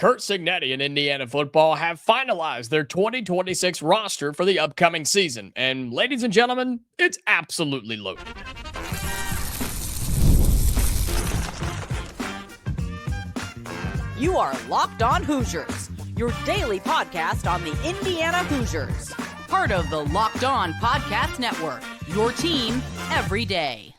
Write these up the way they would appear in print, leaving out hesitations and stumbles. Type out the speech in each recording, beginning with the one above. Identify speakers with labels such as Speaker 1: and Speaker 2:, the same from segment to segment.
Speaker 1: Curt Cignetti and Indiana football have finalized their 2026 roster for the upcoming season. And ladies and gentlemen, it's absolutely loaded.
Speaker 2: You are Locked On Hoosiers, your daily podcast on the Indiana Hoosiers. Part of the Locked On Podcast Network, your team every day.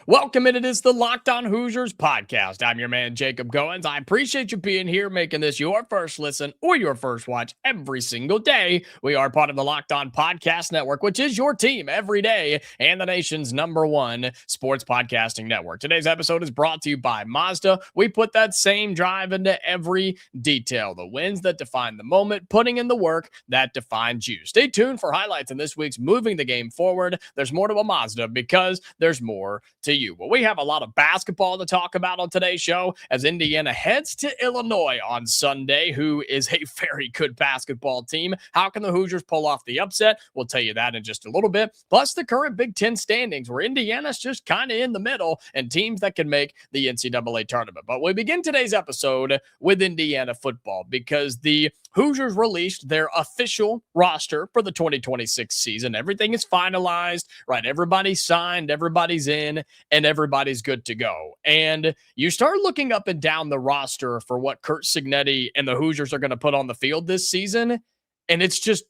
Speaker 1: Welcome in. It is the Locked On Hoosiers podcast. I'm your man, Jacob Goins. I appreciate you being here, making this your first listen or your first watch every single day. We are part of the Locked On Podcast Network, which is your team every day and the nation's #1 sports podcasting network. Today's episode is brought to you by Mazda. We put that same drive into every detail. The wins that define the moment, putting in the work that defines you. Stay tuned for highlights in this week's Moving the Game Forward. There's more to a Mazda because there's more to you. Well, we have a lot of basketball to talk about on today's show as Indiana heads to Illinois on Sunday, who is a very good basketball team. How can the Hoosiers pull off the upset? We'll tell you that in just a little bit. Plus the current Big Ten standings, where Indiana's just kind of in the middle and teams that can make the NCAA tournament. But we begin today's episode with Indiana football because the Hoosiers released their official roster for the 2026 season. Everything is finalized, right? Everybody's signed, everybody's in, and everybody's good to go. And you start looking up and down the roster for what Curt Cignetti and the Hoosiers are going to put on the field this season, and it's just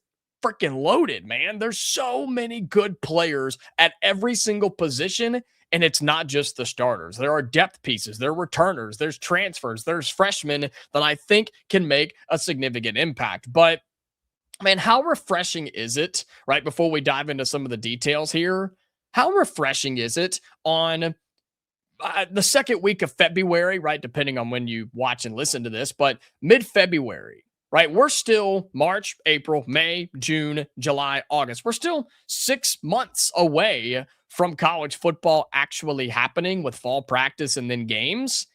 Speaker 1: freaking loaded, man. There's so many good players at every single position. And it's not just the starters. There are depth pieces, there are returners, there's transfers, there's freshmen that I think can make a significant impact. But, man, how refreshing is it, right, before we dive into some of the details here, how refreshing is it on the second week of February, right, depending on when you watch and listen to this, but mid-February, right? We're still March, April, May, June, July, August. We're still 6 months away from college football actually happening with fall practice and then games.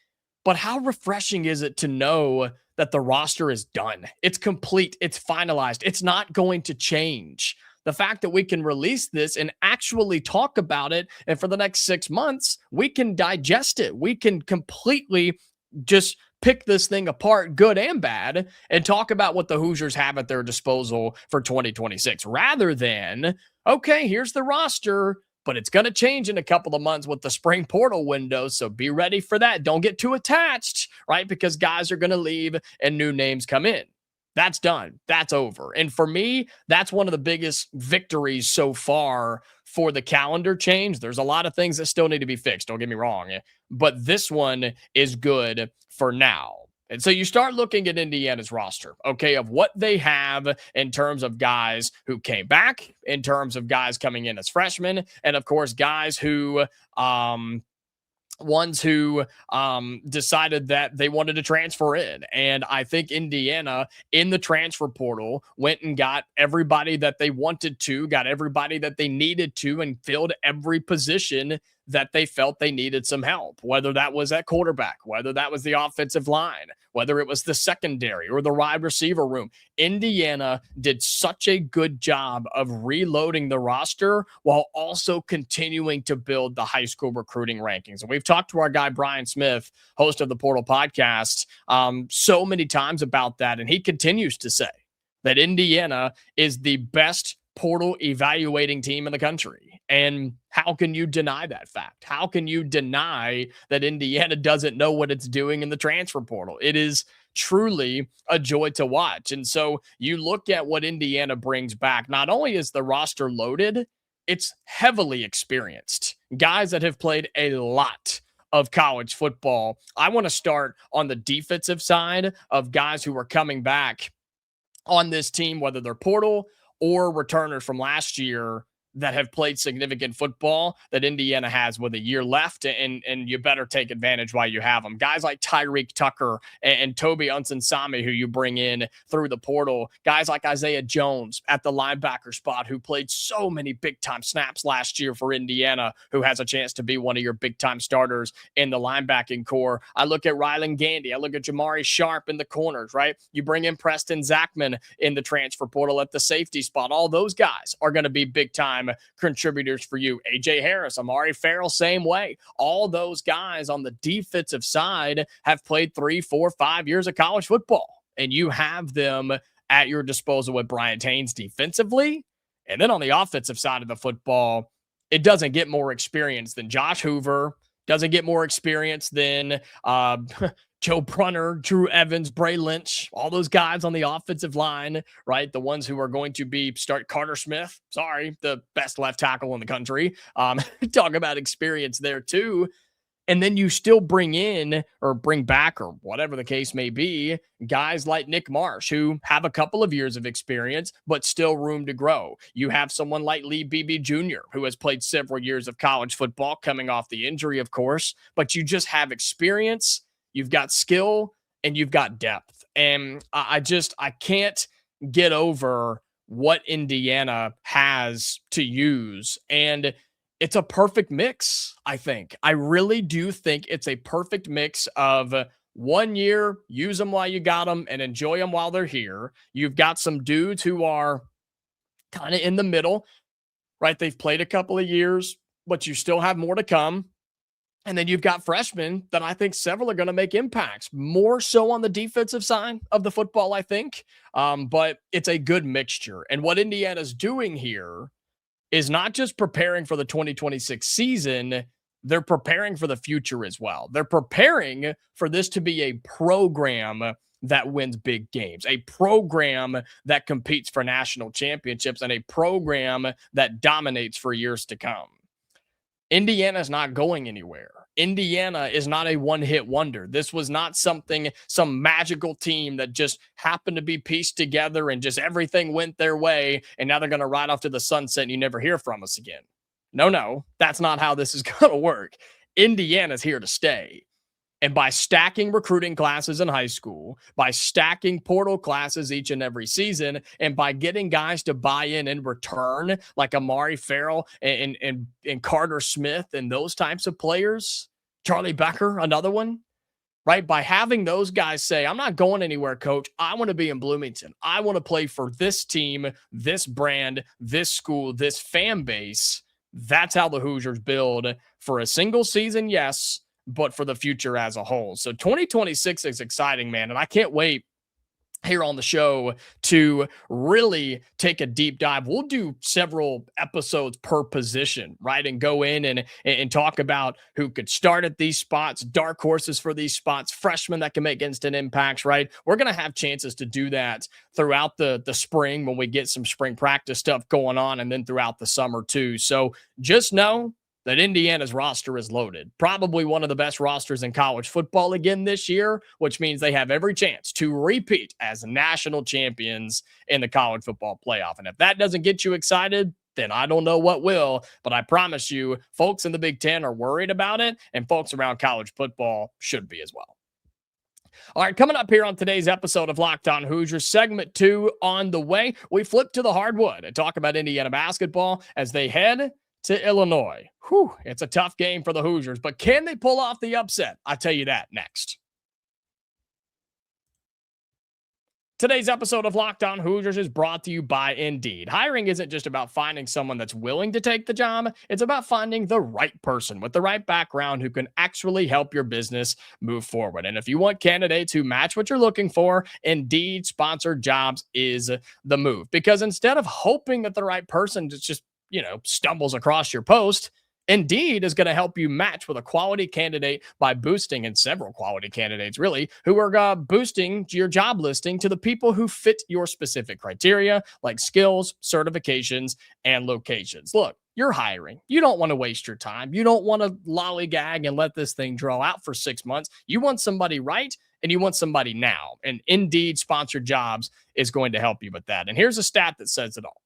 Speaker 1: But how refreshing is it to know that the roster is done? It's complete. It's finalized. It's not going to change. The fact that we can release this and actually talk about it, and for the next 6 months, we can digest it. We can completely just pick this thing apart, good and bad, and talk about what the Hoosiers have at their disposal for 2026, rather than, okay, here's the roster, but it's going to change in a couple of months with the spring portal window, so be ready for that. Don't get too attached, right? Because guys are going to leave and new names come in. That's done. That's over. And for me, that's one of the biggest victories so far for the calendar change. There's a lot of things that still need to be fixed, don't get me wrong, but this one is good for now. And so you start looking at Indiana's roster, okay, of what they have in terms of guys who came back, in terms of guys coming in as freshmen, and of course, guys who, ones who decided that they wanted to transfer in. And I think Indiana in the transfer portal went and got everybody that they wanted to, got everybody that they needed to, and filled every position that they felt they needed some help, whether that was at quarterback, whether that was the offensive line, whether it was the secondary or the wide receiver room. Indiana did such a good job of reloading the roster while also continuing to build the high school recruiting rankings. And we've talked to our guy, Brian Smith, host of the Portal podcast, so many times about that. And he continues to say that Indiana is the best portal evaluating team in the country. And how can you deny that fact? How can you deny that Indiana doesn't know what it's doing in the transfer portal? It is truly a joy to watch. And so you look at what Indiana brings back. Not only is the roster loaded, it's heavily experienced. Guys that have played a lot of college football. I want to start on the defensive side of guys who are coming back on this team, whether they're portal or returners from last year that have played significant football that Indiana has with a year left, and you better take advantage while you have them. Guys like Tyreek Tucker and Toby Unsinsami, who you bring in through the portal. Guys like Isaiah Jones at the linebacker spot, who played so many big-time snaps last year for Indiana, who has a chance to be one of your big-time starters in the linebacking core. I look at Rylan Gandy. I look at Jamari Sharp in the corners, right? You bring in Preston Zachman in the transfer portal at the safety spot. All those guys are going to be big-time time contributors for you. AJ Harris, Amari Farrell, same way. All those guys on the defensive side have played 3, 4, 5 years of college football, and you have them at your disposal with Bryant Haynes defensively. And then on the offensive side of the football, it doesn't get more experience than Josh Hoover, doesn't get more experience than Joe Brunner, Drew Evans, Bray Lynch, all those guys on the offensive line, right? The ones who are going to be start Carter Smith, the best left tackle in the country. Talk about experience there too. And then you still bring in or bring back or whatever the case may be, guys like Nick Marsh who have a couple of years of experience, but still room to grow. You have someone like Lee Beebe Jr. who has played several years of college football coming off the injury, of course, but you just have experience, you've got skill, and you've got depth. And I can't get over what Indiana has to use. And it's a perfect mix, I think. I really do think it's a perfect mix of 1 year, use them while you got them and enjoy them while they're here. You've got some dudes who are kind of in the middle, right? They've played a couple of years, but you still have more to come. And then you've got freshmen that I think several are going to make impacts, more so on the defensive side of the football, I think. But it's a good mixture. And what Indiana's doing here is not just preparing for the 2026 season, they're preparing for the future as well. They're preparing for this to be a program that wins big games, a program that competes for national championships, and a program that dominates for years to come. Indiana's not going anywhere. Indiana is not a one-hit wonder. This was not some magical team that just happened to be pieced together and just everything went their way, and now they're going to ride off to the sunset and you never hear from us again. No, that's not how this is going to work. Indiana's here to stay. And by stacking recruiting classes in high school, by stacking portal classes each and every season, and by getting guys to buy in return, like Amari Farrell and Carter Smith and those types of players, Charlie Becker, another one, right? By having those guys say, I'm not going anywhere, coach. I want to be in Bloomington. I want to play for this team, this brand, this school, this fan base. That's how the Hoosiers build for a single season, yes, but for the future as a whole. So 2026 is exciting, man. And I can't wait here on the show to really take a deep dive. We'll do several episodes per position, right? And go in and talk about who could start at these spots, dark horses for these spots, freshmen that can make instant impacts, right? We're going to have chances to do that throughout the spring when we get some spring practice stuff going on, and then throughout the summer too. So just know that Indiana's roster is loaded. Probably one of the best rosters in college football again this year, which means they have every chance to repeat as national champions in the college football playoff. And if that doesn't get you excited, then I don't know what will. But I promise you, folks in the Big Ten are worried about it, and folks around college football should be as well. All right, coming up here on today's episode of Locked On Hoosiers, segment 2 on the way. We flip to the hardwood and talk about Indiana basketball as they head to Illinois. It's a tough game for the Hoosiers, but can they pull off the upset? I'll tell you that next. Today's episode of Locked On Hoosiers is brought to you by Indeed. Hiring isn't just about finding someone that's willing to take the job. It's about finding the right person with the right background who can actually help your business move forward. And if you want candidates who match what you're looking for, Indeed sponsored jobs is the move. Because instead of hoping that the right person just stumbles across your post, Indeed is going to help you match with a quality candidate by boosting, and several quality candidates really, who are boosting your job listing to the people who fit your specific criteria, like skills, certifications, and locations. Look, you're hiring. You don't want to waste your time. You don't want to lollygag and let this thing draw out for 6 months. You want somebody right, and you want somebody now. And Indeed sponsored jobs is going to help you with that. And here's a stat that says it all.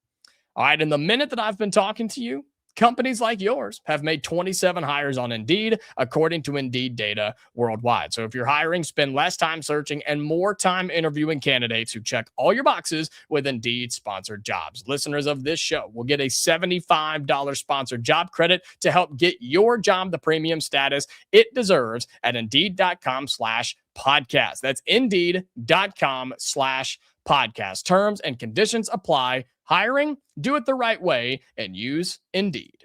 Speaker 1: All right, in the minute that I've been talking to you, companies like yours have made 27 hires on Indeed, according to Indeed data worldwide. So if you're hiring, spend less time searching and more time interviewing candidates who check all your boxes with Indeed sponsored jobs. Listeners of this show will get a $75 sponsored job credit to help get your job the premium status it deserves at Indeed.com/podcast. That's Indeed.com/podcast. Terms and conditions apply. Hiring? Do it the right way and use Indeed.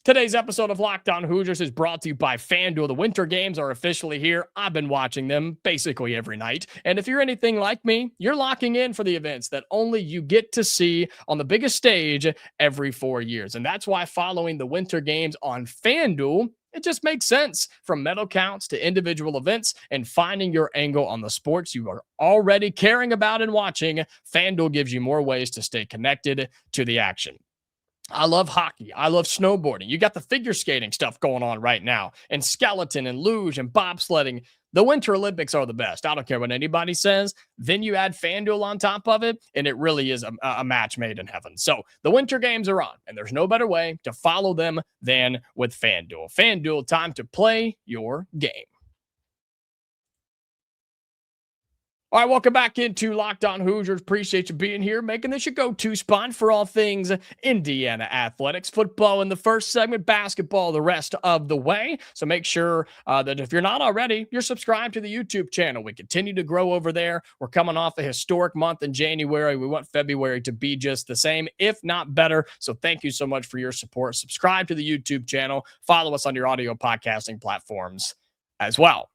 Speaker 1: Today's episode of Locked On Hoosiers is brought to you by FanDuel. The winter games are officially here. I've been watching them basically every night. And if you're anything like me, you're locking in for the events that only you get to see on the biggest stage every 4 years. And that's why following the winter games on FanDuel, it just makes sense. From medal counts to individual events and finding your angle on the sports you are already caring about and watching, FanDuel gives you more ways to stay connected to the action. I love hockey. I love snowboarding. You got the figure skating stuff going on right now, and skeleton and luge and bobsledding. The Winter Olympics are the best. I don't care what anybody says. Then you add FanDuel on top of it, and it really is a match made in heaven. So the winter games are on, and there's no better way to follow them than with FanDuel. FanDuel, time to play your game. All right, welcome back into Locked On Hoosiers. Appreciate you being here, making this your go-to spot for all things Indiana athletics, football in the first segment, basketball the rest of the way. So make sure that if you're not already, you're subscribed to the YouTube channel. We continue to grow over there. We're coming off a historic month in January. We want February to be just the same, if not better. So thank you so much for your support. Subscribe to the YouTube channel. Follow us on your audio podcasting platforms as well.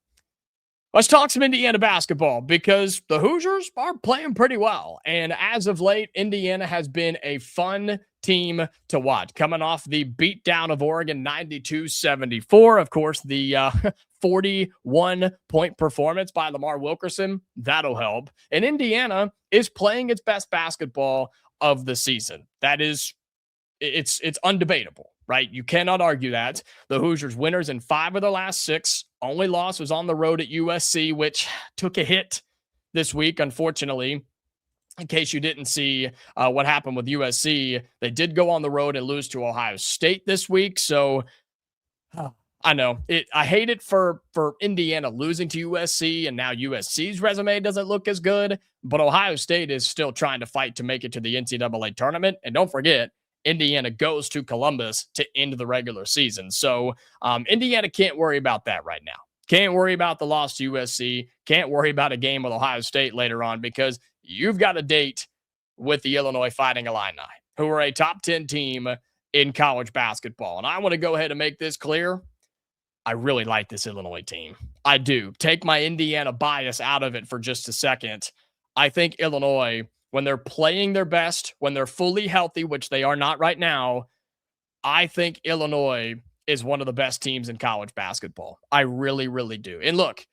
Speaker 1: Let's talk some Indiana basketball because the Hoosiers are playing pretty well. And as of late, Indiana has been a fun team to watch. Coming off the beatdown of Oregon 92-74. Of course, the 41-point performance by Lamar Wilkerson. That'll help. And Indiana is playing its best basketball of the season. That is, it's undebatable, right? You cannot argue that. The Hoosiers winners in 5 of their last 6. Only loss was on the road at USC, which took a hit this week, unfortunately. In case you didn't see what happened with USC, they did go on the road and lose to Ohio State this week. So I know I hate it for Indiana losing to USC, and now USC's resume doesn't look as good. But Ohio State is still trying to fight to make it to the NCAA tournament. And don't forget, Indiana goes to Columbus to end the regular season. So Indiana can't worry about that right now. Can't worry about the loss to USC. Can't worry about a game with Ohio State later on because you've got a date with the Illinois Fighting Illini, who are a top 10 team in college basketball. And I want to go ahead and make this clear. I really like this Illinois team. I do. Take my Indiana bias out of it for just a second. I think Illinois, when they're playing their best, when they're fully healthy, which they are not right now, I think Illinois is one of the best teams in college basketball. I really, really do. And look,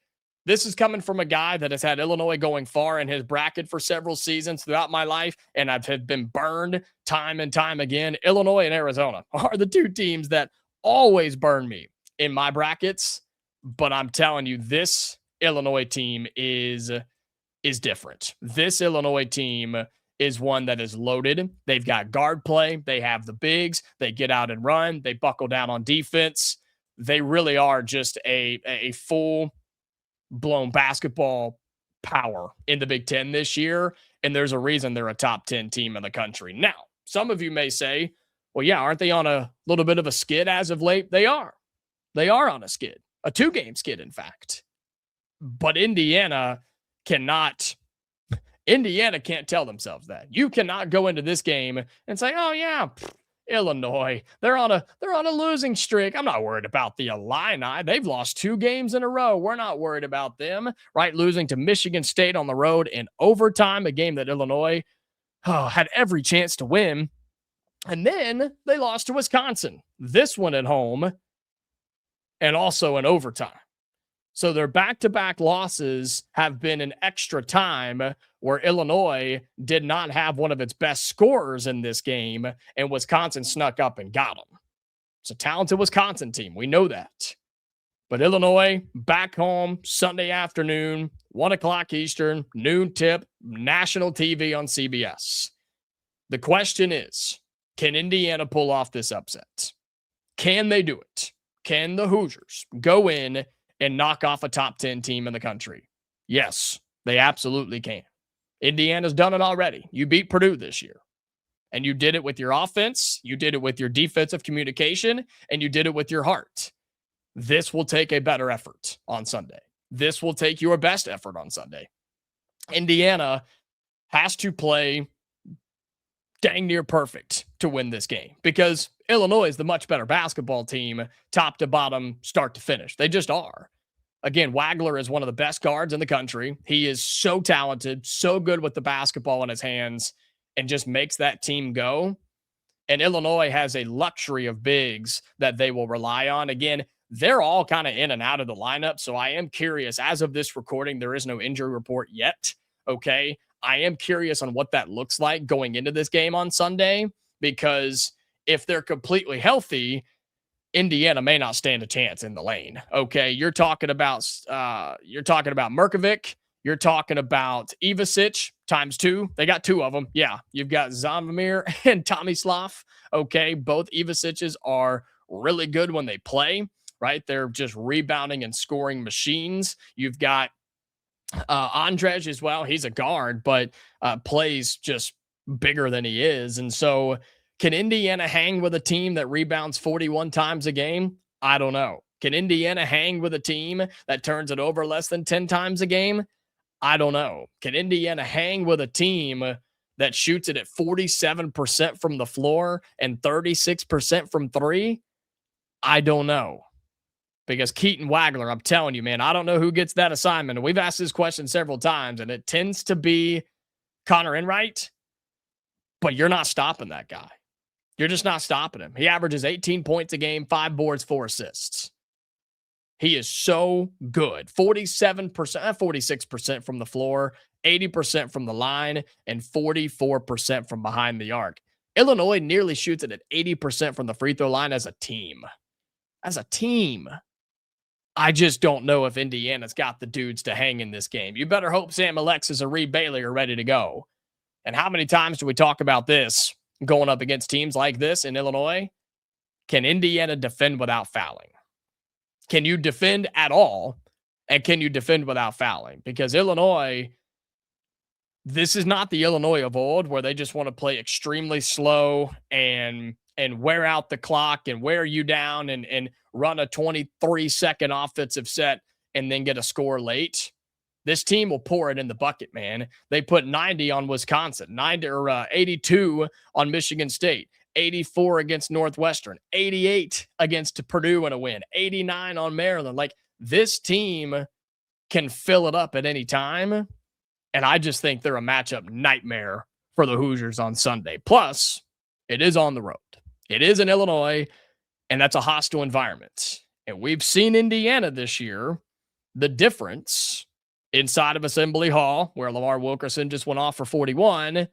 Speaker 1: this is coming from a guy that has had Illinois going far in his bracket for several seasons throughout my life, and I've been burned time and time again. Illinois and Arizona are the 2 teams that always burn me in my brackets, but I'm telling you, this Illinois team is different. This Illinois team is one that is loaded. They've got guard play. They have the bigs. They get out and run. They buckle down on defense. They really are just a full-blown basketball power in the Big Ten this year, and there's a reason they're a top 10 team in the country. Now, some of you may say, well, yeah, aren't they on a little bit of a skid as of late? They are. They are on a skid, a 2-game skid, in fact. But Indiana can't tell themselves that. You cannot go into this game and say, oh yeah, Illinois, they're on a losing streak. I'm not worried about the Illini. They've lost 2 games in a row. We're not worried about them, right? Losing to Michigan State on the road in overtime, a game that Illinois had every chance to win. And then they lost to Wisconsin, this one at home, and also in overtime. So their back-to-back losses have been in extra time where Illinois did not have one of its best scorers in this game, and Wisconsin snuck up and got them. It's a talented Wisconsin team. We know that. But Illinois, back home, Sunday afternoon, 1 o'clock Eastern, noon tip, national TV on CBS. The question is, can Indiana pull off this upset? Can they do it? Can the Hoosiers go in and knock off a top 10 team in the country? Yes, they absolutely can. Indiana's done it already. You beat Purdue this year. And you did it with your offense, you did it with your defensive communication, and you did it with your heart. This will take a better effort on Sunday. This will take your best effort on Sunday. Indiana has to play dang near perfect to win this game because Illinois is the much better basketball team, top to bottom, start to finish. They just are. Again, Wagler is one of the best guards in the country. He is so talented, so good with the basketball in his hands, and just makes that team go. And Illinois has a luxury of bigs that they will rely on. Again, they're all kind of in and out of the lineup. So I am curious. As of this recording, there is no injury report yet. Okay. I am curious on what that looks like going into this game on Sunday, because if they're completely healthy, Indiana may not stand a chance in the lane. Okay. You're talking about Merkovic. You're talking about Ivasic times 2. They got 2 of them. Yeah. You've got Zamir and Tomislav. Okay. Both Ivasics are really good when they play, right? They're just rebounding and scoring machines. You've got Andrej as well. He's a guard, but plays just bigger than he is. And so can Indiana hang with a team that rebounds 41 times a game? I don't know. Can Indiana hang with a team that turns it over less than 10 times a game? I don't know. Can Indiana hang with a team that shoots it at 47% from the floor and 36% from 3? I don't know. Because Keaton Wagler, I'm telling you, man, I don't know who gets that assignment. And we've asked this question several times, and it tends to be Connor Enright, but you're not stopping that guy. You're just not stopping him. He averages 18 points a game, 5 boards, 4 assists. He is so good. 47%, 46% from the floor, 80% from the line, and 44% from behind the arc. Illinois nearly shoots it at 80% from the free throw line as a team. As a team. I just don't know if Indiana's got the dudes to hang in this game. You better hope Sam Alexis and Reed Bailey are ready to go. And how many times do we talk about this going up against teams like this in Illinois? Can Indiana defend without fouling? Can you defend at all? And can you defend without fouling? Because Illinois, this is not the Illinois of old where they just want to play extremely slow and wear out the clock and wear you down and run a 23-second offensive set and then get a score late. This team will pour it in the bucket, man. They put 90 on Wisconsin, 82 on Michigan State, 84 against Northwestern, 88 against Purdue in a win, 89 on Maryland. Like, this team can fill it up at any time. And I just think they're a matchup nightmare for the Hoosiers on Sunday. Plus, it is on the road. It is in Illinois, and that's a hostile environment. And we've seen Indiana this year, the difference inside of Assembly Hall, where Lamar Wilkerson just went off for 41,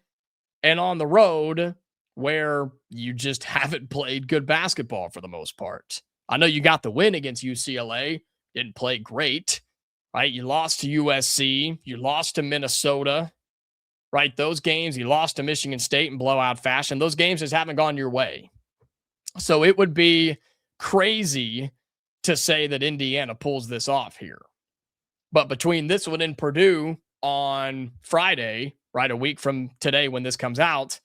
Speaker 1: and on the road, where you just haven't played good basketball for the most part. I know you got the win against UCLA, didn't play great, right? You lost to USC, you lost to Minnesota, right? Those games, you lost to Michigan State in blowout fashion. Those games just haven't gone your way. So it would be crazy to say that Indiana pulls this off here. But between this one and Purdue on Friday, right, a week from today when this comes out,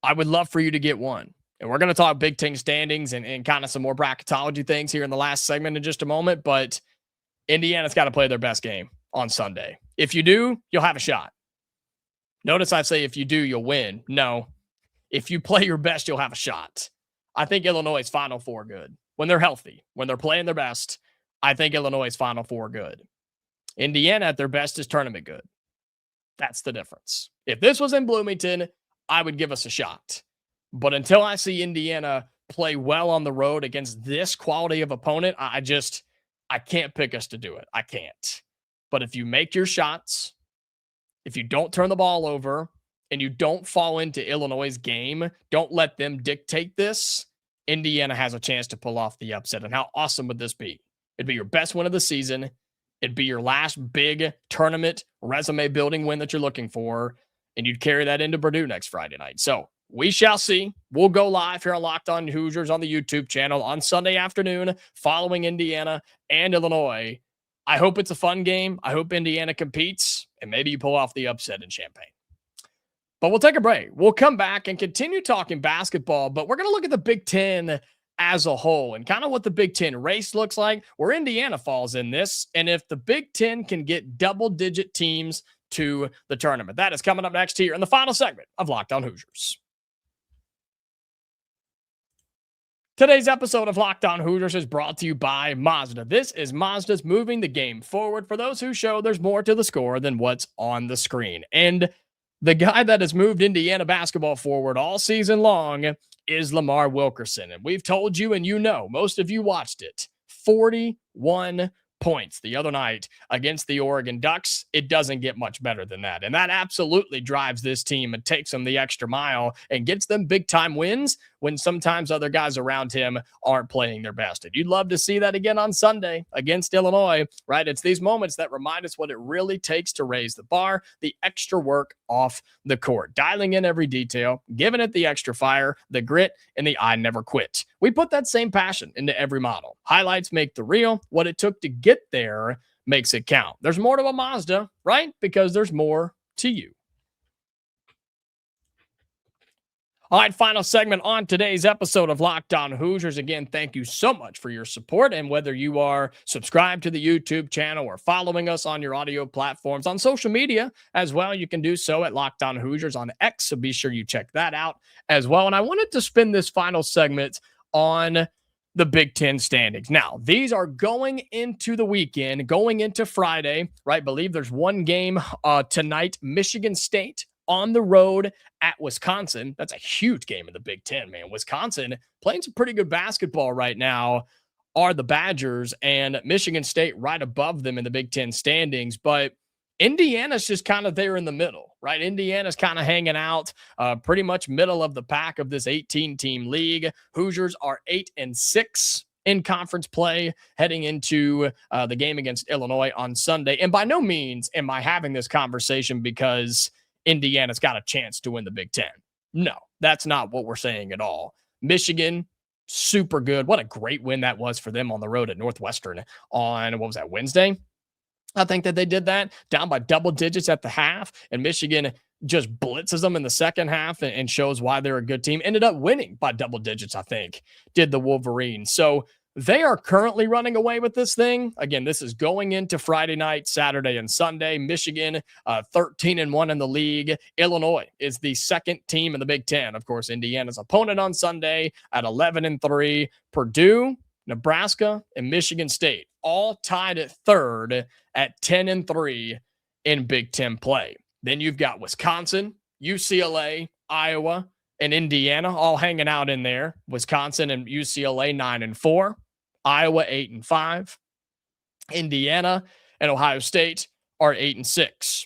Speaker 1: I would love for you to get one. And we're going to talk Big Ten standings and kind of some more bracketology things here in the last segment in just a moment. But Indiana's got to play their best game on Sunday. If you do, you'll have a shot. Notice I say if you do, you'll win. No. If you play your best, you'll have a shot. I think Illinois is Final Four good. When they're healthy, when they're playing their best, I think Illinois is Final Four good. Indiana at their best is tournament good. That's the difference. If this was in Bloomington, I would give us a shot. But until I see Indiana play well on the road against this quality of opponent, I can't pick us to do it. I can't. But if you make your shots, if you don't turn the ball over, and you don't fall into Illinois' game, don't let them dictate this, Indiana has a chance to pull off the upset. And how awesome would this be? It'd be your best win of the season. It'd be your last big tournament resume building win that you're looking for. And you'd carry that into Purdue next Friday night. So we shall see. We'll go live here on Locked On Hoosiers on the YouTube channel on Sunday afternoon following Indiana and Illinois. I hope it's a fun game. I hope Indiana competes, and maybe you pull off the upset in Champaign. But we'll take a break. We'll come back and continue talking basketball, but we're going to look at the Big Ten as a whole and kind of what the Big Ten race looks like, where Indiana falls in this. And if the Big Ten can get double-digit teams to the tournament. That is coming up next here in the final segment of Locked On Hoosiers. Today's episode of Locked On Hoosiers is brought to you by Mazda. This is Mazda's moving the game forward for those who show there's more to the score than what's on the screen. And the guy that has moved Indiana basketball forward all season long is Lamar Wilkerson. And we've told you, and you know, most of you watched it, 41 points the other night against the Oregon Ducks. It doesn't get much better than that. And that absolutely drives this team and takes them the extra mile and gets them big time wins when sometimes other guys around him aren't playing their best. And you'd love to see that again on Sunday against Illinois, right? It's these moments that remind us what it really takes to raise the bar, the extra work off the court, dialing in every detail, giving it the extra fire, the grit, and the I never quit. We put that same passion into every model. Highlights make the reel. What it took to get there makes it count. There's more to a Mazda, right? Because there's more to you. All right, final segment on today's episode of Locked On Hoosiers. Again, thank you so much for your support. And whether you are subscribed to the YouTube channel or following us on your audio platforms, on social media as well, you can do so at Locked On Hoosiers on X. So be sure you check that out as well. And I wanted to spend this final segment on the Big Ten standings. Now, these are going into the weekend, going into Friday, right? I believe there's one game tonight, Michigan State on the road at Wisconsin. That's a huge game in the Big Ten, man. Wisconsin playing some pretty good basketball right now are the Badgers, and Michigan State right above them in the Big Ten standings. But Indiana's just kind of there in the middle, right? Indiana's kind of hanging out pretty much middle of the pack of this 18-team league. Hoosiers are 8-6 in conference play heading into the game against Illinois on Sunday. And by no means am I having this conversation because Indiana's got a chance to win the Big Ten. No, that's not what we're saying at all. Michigan, super good. What a great win that was for them on the road at Northwestern on, what was that, Wednesday? I think that they did that, down by double digits at the half, and Michigan just blitzes them in the second half and shows why they're a good team. Ended up winning by double digits, I think, did the Wolverines. So they are currently running away with this thing. Again, this is going into Friday night, Saturday, and Sunday. Michigan, 13-1 in the league. Illinois is the second team in the Big Ten. Of course, Indiana's opponent on Sunday at 11-3. Purdue, Nebraska, and Michigan State all tied at third at 10-3 in Big Ten play. Then you've got Wisconsin, UCLA, Iowa, and Indiana all hanging out in there. Wisconsin and UCLA 9-4. Iowa 8-5, Indiana and Ohio State are 8-6.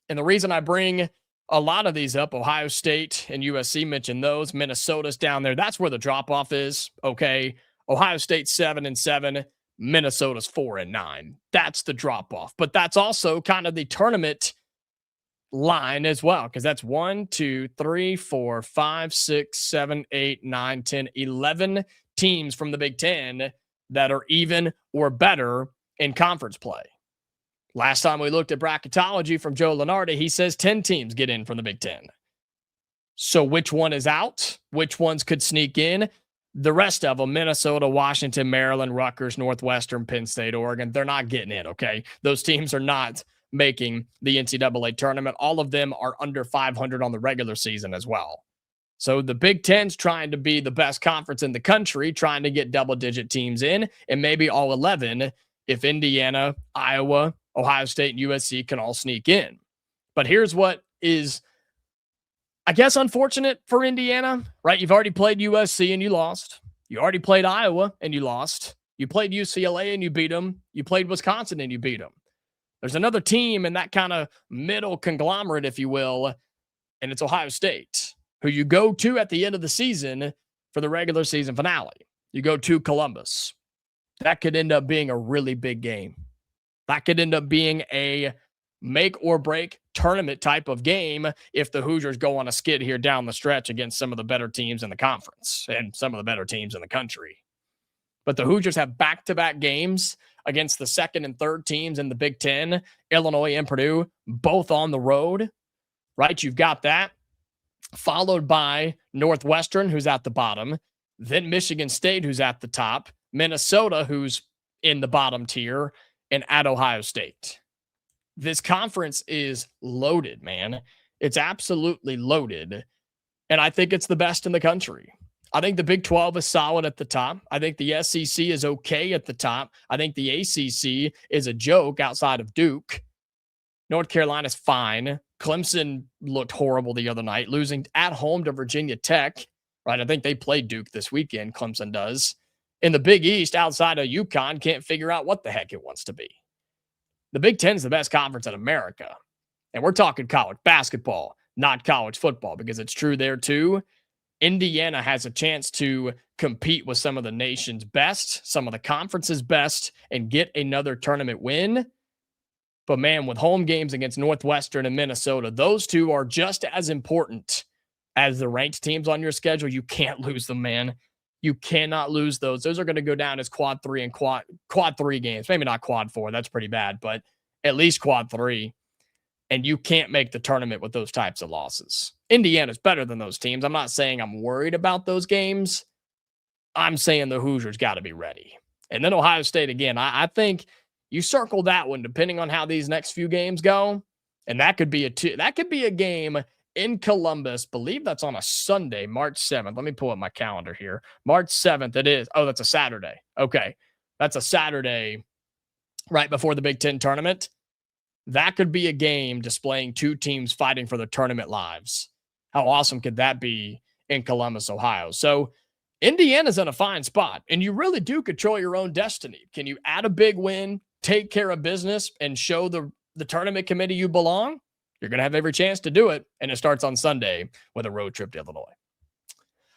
Speaker 1: And the reason I bring a lot of these up, Ohio State and USC mentioned those, Minnesota's down there. That's where the drop off is. Okay. Ohio State 7-7, Minnesota's 4-9. That's the drop off, but that's also kind of the tournament line as well, because that's 1, 2, 3, 4, 5, 6, 7, 8, 9, 10, 11 teams from the Big Ten that are even or better in conference play. Last time we looked at bracketology from Joe Lenardi, he says 10 teams get in from the Big Ten. So which one is out? Which ones could sneak in? The rest of them, Minnesota, Washington, Maryland, Rutgers, Northwestern, Penn State, Oregon, they're not getting in, okay? Those teams are not making the NCAA tournament. All of them are under 500 on the regular season as well. So the Big Ten's trying to be the best conference in the country, trying to get double-digit teams in, and maybe all 11 if Indiana, Iowa, Ohio State, and USC can all sneak in. But here's what is, I guess, unfortunate for Indiana, right? You've already played USC and you lost. You already played Iowa and you lost. You played UCLA and you beat them. You played Wisconsin and you beat them. There's another team in that kind of middle conglomerate, if you will, and it's Ohio State, who you go to at the end of the season for the regular season finale. You go to Columbus. That could end up being a really big game. That could end up being a make or break tournament type of game if the Hoosiers go on a skid here down the stretch against some of the better teams in the conference and some of the better teams in the country. But the Hoosiers have back-to-back games against the second and third teams in the Big Ten, Illinois and Purdue, both on the road, right? You've got that, followed by Northwestern, who's at the bottom, then Michigan State, who's at the top, Minnesota, who's in the bottom tier, and at Ohio State. This conference is loaded, man. It's absolutely loaded. And I think it's the best in the country. I think the Big 12 is solid at the top. I think the SEC is okay at the top. I think the ACC is a joke outside of Duke. North Carolina's fine. Clemson looked horrible the other night, losing at home to Virginia Tech. Right? I think they play Duke this weekend. Clemson does. In the Big East, outside of UConn, can't figure out what the heck it wants to be. The Big Ten is the best conference in America. And we're talking college basketball, not college football, because it's true there too. Indiana has a chance to compete with some of the nation's best, some of the conference's best, and get another tournament win. But man, with home games against Northwestern and Minnesota, those two are just as important as the ranked teams on your schedule. You can't lose them, man. You cannot lose those. Those are going to go down as quad 3 and quad 3 games. Maybe not quad 4. That's pretty bad, but at least quad 3. And you can't make the tournament with those types of losses. Indiana's better than those teams. I'm not saying I'm worried about those games. I'm saying the Hoosiers got to be ready. And then Ohio State again. I think you circle that one depending on how these next few games go. And that could be a game in Columbus. Believe that's on a Sunday, March 7th. Let me pull up my calendar here. March 7th it is. Oh, that's a Saturday. Okay. That's a Saturday right before the Big Ten tournament. That could be a game displaying two teams fighting for their tournament lives. How awesome could that be in Columbus, Ohio? So Indiana's in a fine spot, and you really do control your own destiny. Can you add a big win, take care of business, and show the tournament committee you belong? You're going to have every chance to do it, and it starts on Sunday with a road trip to Illinois.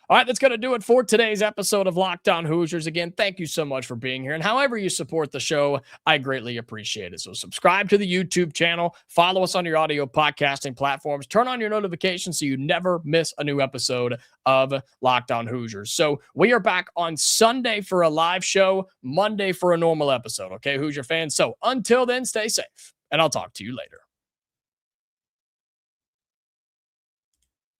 Speaker 1: All right, that's going to do it for today's episode of Locked On Hoosiers. Again, thank you so much for being here. And however you support the show, I greatly appreciate it. So subscribe to the YouTube channel, follow us on your audio podcasting platforms, turn on your notifications so you never miss a new episode of Locked On Hoosiers. So we are back on Sunday for a live show, Monday for a normal episode. Okay, Hoosier fans? So until then, stay safe, and I'll talk to you later.